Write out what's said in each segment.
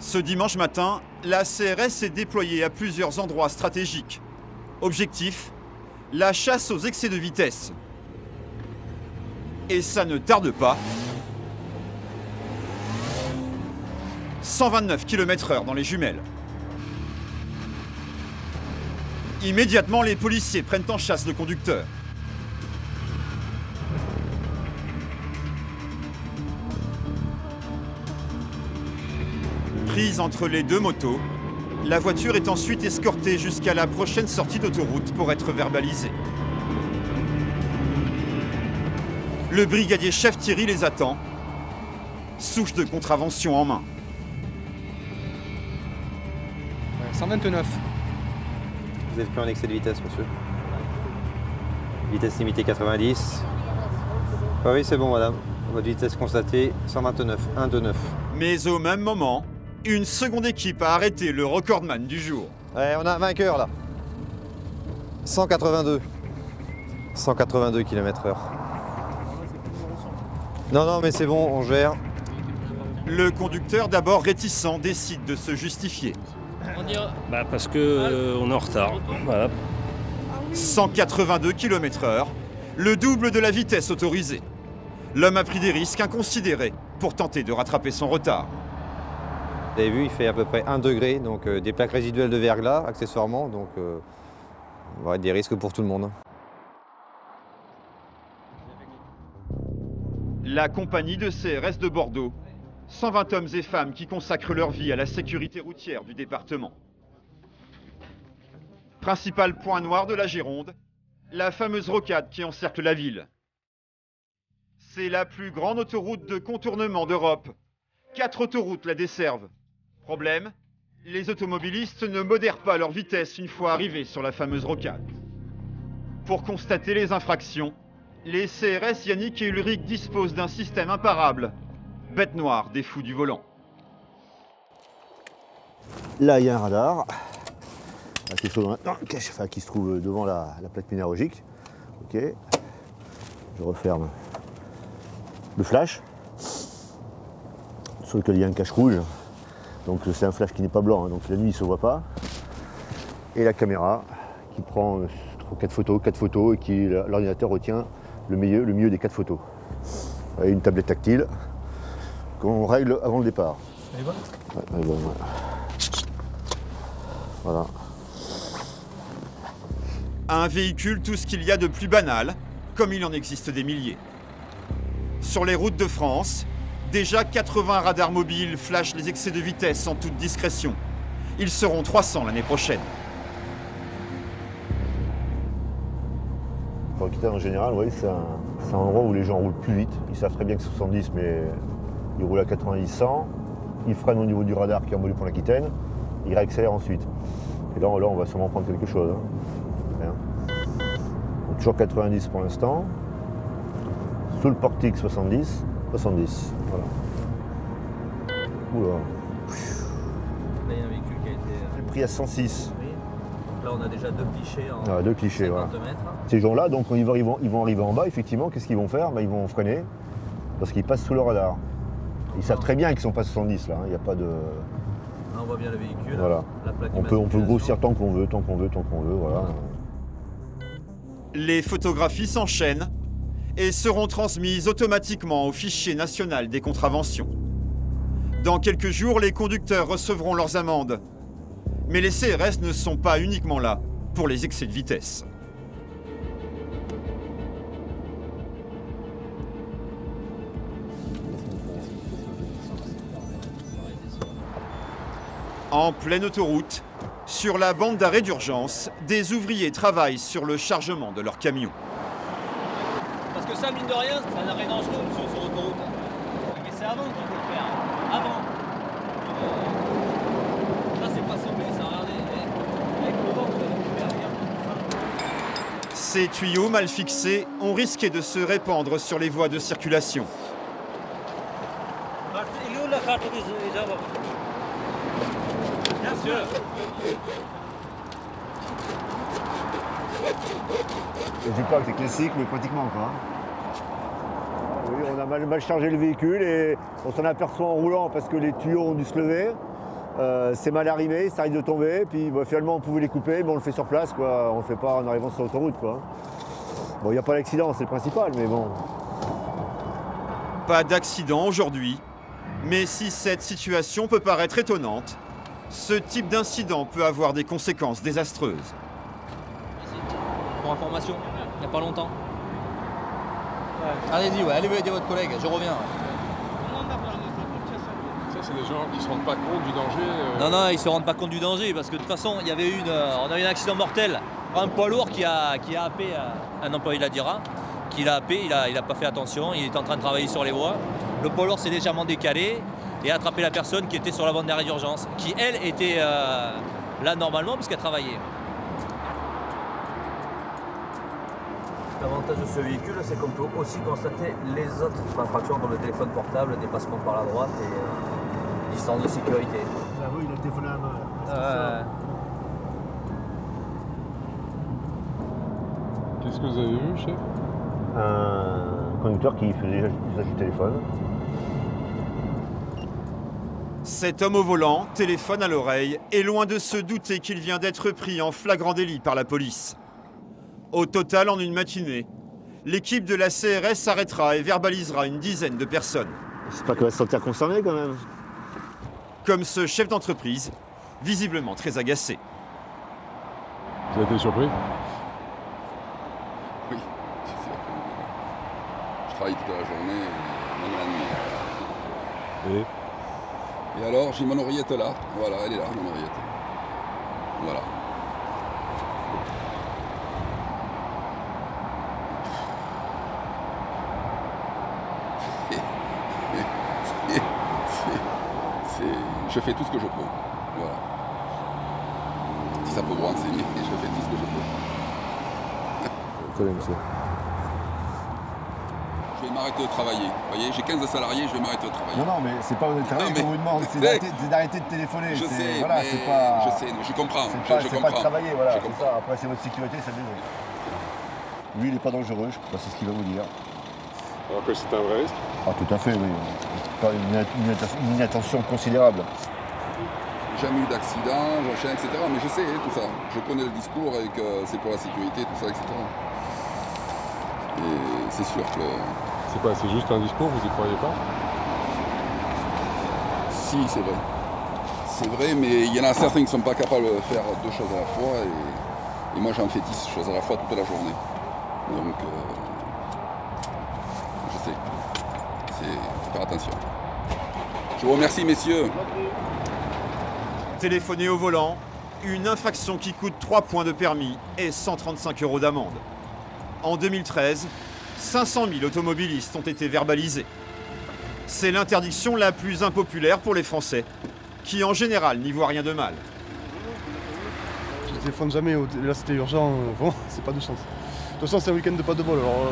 Ce dimanche matin, la CRS est déployée à plusieurs endroits stratégiques. Objectif, la chasse aux excès de vitesse. Et ça ne tarde pas. 129 km/h dans les jumelles. Immédiatement, les policiers prennent en chasse le conducteur. Prise entre les deux motos, la voiture est ensuite escortée jusqu'à la prochaine sortie d'autoroute pour être verbalisée. Le brigadier chef Thierry les attend, souche de contravention en main. 129. Vous êtes pris en excès de vitesse, monsieur. Vitesse limitée 90. Ah oui, c'est bon, madame. Votre vitesse constatée, 129, 129. Mais au même moment, une seconde équipe a arrêté le recordman du jour. Ouais, on a un vainqueur, là. 182. 182 km/h. Non, mais c'est bon, on gère. Le conducteur, d'abord réticent, décide de se justifier. Parce qu'on est en retard. Voilà. 182 km/h, le double de la vitesse autorisée. L'homme a pris des risques inconsidérés pour tenter de rattraper son retard. Vous avez vu, il fait à peu près 1 degré, donc des plaques résiduelles de verglas, accessoirement, donc il va y avoir des risques pour tout le monde. La compagnie de CRS de Bordeaux, 120 hommes et femmes qui consacrent leur vie à la sécurité routière du département. Principal point noir de la Gironde, la fameuse rocade qui encercle la ville. C'est la plus grande autoroute de contournement d'Europe. 4 autoroutes la desservent. Problème, les automobilistes ne modèrent pas leur vitesse une fois arrivés sur la fameuse rocade. Pour constater les infractions, les CRS Yannick et Ulrich disposent d'un système imparable. Bête noire des fous du volant. Là, il y a un radar qui se trouve devant la plaque minéralogique. Ok. Je referme le flash, sur lequel il y a un cache rouge. Donc c'est un flash qui n'est pas blanc, hein, donc la nuit il ne se voit pas. Et la caméra qui prend 4 photos et qui l'ordinateur retient le mieux des 4 photos. Et une tablette tactile qu'on règle avant le départ. Elle est bonne ? Ouais, elle est bonne, ouais. Voilà. Un véhicule, tout ce qu'il y a de plus banal, comme il en existe des milliers. Sur les routes de France, déjà 80 radars mobiles flashent les excès de vitesse en toute discrétion. Ils seront 300 l'année prochaine. Pour Aquitaine en général, oui, c'est un endroit où les gens roulent plus vite. Ils savent très bien que c'est 70, mais ils roulent à 90-100. Ils freinent au niveau du radar qui est en mode pour l'Aquitaine. Ils réaccélèrent ensuite. Et là, on va sûrement prendre quelque chose. Hein. Donc, toujours 90 pour l'instant. Sous le portique 70. Voilà. Oula. Là, il y a un véhicule qui a été... Le prix à 106. Oui. Donc là, on a déjà 2 clichés en 2 clichés, 50 voilà. mètres. Ces gens-là, donc, ils vont arriver en bas, effectivement, qu'est-ce qu'ils vont faire? Ils vont freiner, parce qu'ils passent sous le radar. Ils savent très bien qu'ils sont pas 70, là, il n'y a pas de... Là, on voit bien le véhicule. Voilà. La plaque On peut grossir tant qu'on veut, voilà. Les photographies s'enchaînent et seront transmises automatiquement au fichier national des contraventions. Dans quelques jours, les conducteurs recevront leurs amendes. Mais les CRS ne sont pas uniquement là pour les excès de vitesse. En pleine autoroute, sur la bande d'arrêt d'urgence, des ouvriers travaillent sur le chargement de leur camion. Parce que ça, mine de rien, c'est un arrêt dangereux sur l'autoroute. Mais c'est avant qu'il faut le faire. Avant. Là, c'est pas semblé, ça, regardez. Avec le vent, vous allez faire rien. Ces tuyaux mal fixés ont risqué de se répandre sur les voies de circulation. Il est où la carte des Bien sûr. Je dis pas que c'est classique, mais pratiquement quoi. Oui, on a mal chargé le véhicule et on s'en aperçoit en roulant parce que les tuyaux ont dû se lever. c'est mal arrimé, ça risque de tomber, puis bah, finalement on pouvait les couper, mais on le fait sur place, quoi. On le fait pas en arrivant sur l'autoroute, quoi. Bon, il n'y a pas d'accident, c'est le principal, mais bon. Pas d'accident aujourd'hui, mais si cette situation peut paraître étonnante, ce type d'incident peut avoir des conséquences désastreuses. Pour information, il n'y a pas longtemps. Allez-y, ouais, allez aider votre collègue, je reviens. Ça, c'est des gens qui ne se rendent pas compte du danger. Non, ils ne se rendent pas compte du danger parce que de toute façon, il y avait on a eu un accident mortel. Un poids lourd qui a happé un employé de la DIRA, qui l'a happé, il n'a pas fait attention, il est en train de travailler sur les voies. Le poids lourd s'est légèrement décalé et a attrapé la personne qui était sur la bande d'arrêt d'urgence, qui elle était là normalement puisqu'elle travaillait. L'avantage de ce véhicule, c'est qu'on peut aussi constater les autres infractions comme le téléphone portable, le dépassement par la droite et distance de sécurité. J'avoue, il a le téléphone à la main. Qu'est-ce que vous avez vu, chef? Un conducteur qui faisait usage du téléphone. Cet homme au volant, téléphone à l'oreille, est loin de se douter qu'il vient d'être pris en flagrant délit par la police. Au total, en une matinée, l'équipe de la CRS s'arrêtera et verbalisera une dizaine de personnes. J'espère qu'elle va se sentir concernée quand même. Comme ce chef d'entreprise, visiblement très agacé. Vous avez été surpris? Oui, je travaille toute la journée, même la nuit. Et alors, j'ai mon oreillette là. Voilà, elle est là, mon oreillette. Voilà. Je fais tout ce que je peux. Voilà. Si ça peut vous renseigner, je fais tout ce que je peux. Très bien, monsieur. Je vais m'arrêter de travailler. Vous voyez, j'ai 15 salariés, je vais m'arrêter de travailler. Non, mais c'est pas votre travail Non, mais- qu'on vous demande, c'est d'arrêter de téléphoner. Je C'est- sais, voilà, mais c'est pas. je sais, je comprends. C'est pas, je c'est comprends. pas de travailler, voilà. Je C'est comprends. ça. Après, c'est votre sécurité, ça désolé. Lui, il n'est pas dangereux, je sais pas, c'est ce qu'il va vous dire. Alors que c'est un vrai risque. Ah, tout à fait, oui. Pas une inattention considérable. Jamais eu d'accident, j'enchaîne, etc. Mais je sais tout ça. Je connais le discours et que c'est pour la sécurité, tout ça, etc. Et c'est sûr que C'est quoi? C'est juste un discours, vous y croyez pas? si, c'est vrai. C'est vrai, mais il y en a certains qui ne sont pas capables de faire deux choses à la fois. Et moi, j'en fais 10 choses à la fois toute la journée. Donc, je sais. Faut faire attention. Je vous remercie, messieurs. Téléphoner au volant, une infraction qui coûte 3 points de permis et 135 € d'amende. En 2013, 500 000 automobilistes ont été verbalisés. C'est l'interdiction la plus impopulaire pour les Français, qui en général n'y voient rien de mal. Je téléphone jamais, là c'était urgent, vraiment, c'est pas de chance. De toute façon, c'est un week-end de pas de bol, alors.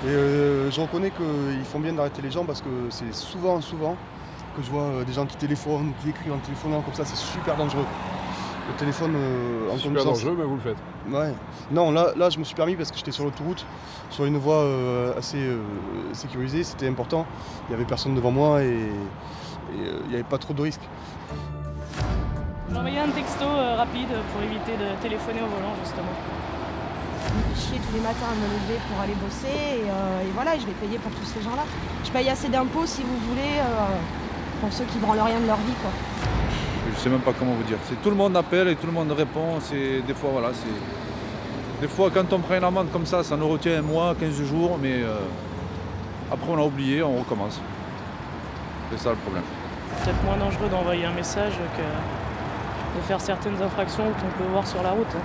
Je reconnais qu'ils font bien d'arrêter les gens parce que c'est souvent que je vois des gens qui téléphonent, qui écrivent en téléphonant comme ça, c'est super dangereux. Le téléphone en Super conduisant. dangereux, mais vous le faites. Ouais. Non, là, je me suis permis parce que j'étais sur l'autoroute, sur une voie assez sécurisée, c'était important. Il n'y avait personne devant moi et il n'y avait pas trop de risques. J'ai envoyé un texto rapide pour éviter de téléphoner au volant, justement. Je me fais chier tous les matins à me lever pour aller bosser et voilà, je vais payer pour tous ces gens-là. Je paye assez d'impôts, si vous voulez, pour ceux qui branlent rien de leur vie, quoi. Je sais même pas comment vous dire. C'est tout le monde appelle et tout le monde répond. C'est des fois voilà, des fois quand on prend une amende comme ça nous retient un mois, 15 jours, mais après on a oublié, on recommence. C'est ça le problème. C'est peut-être moins dangereux d'envoyer un message que de faire certaines infractions qu'on peut voir sur la route.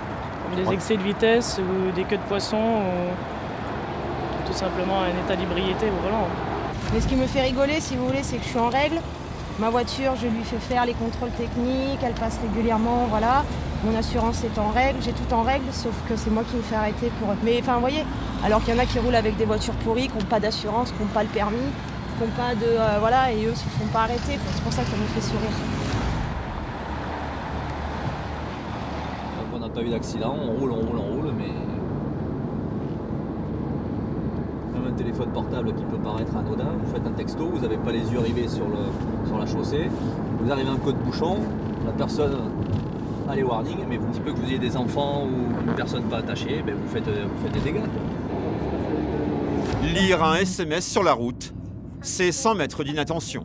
Comme des excès de vitesse ou des queues de poisson ou tout simplement un état d'ébriété au volant. Mais ce qui me fait rigoler, si vous voulez, c'est que je suis en règle. Ma voiture, je lui fais faire les contrôles techniques, elle passe régulièrement, voilà. Mon assurance est en règle, j'ai tout en règle, sauf que c'est moi qui me fais arrêter pour... Mais enfin, vous voyez, alors qu'il y en a qui roulent avec des voitures pourries, qui n'ont pas d'assurance, qui n'ont pas le permis, qui n'ont pas de... voilà, et eux ne se font pas arrêter, quoi. C'est pour ça que ça me fait sourire. Donc on n'a pas eu d'accident, on roule, mais... Même un téléphone portable qui peut paraître anodin, vous faites un texto, vous n'avez pas les yeux rivés sur la chaussée, vous arrivez à un code bouchon, la personne a les warnings, mais il se peut que vous ayez des enfants ou une personne pas attachée, ben vous faites des dégâts. Lire un SMS sur la route, c'est 100 mètres d'inattention.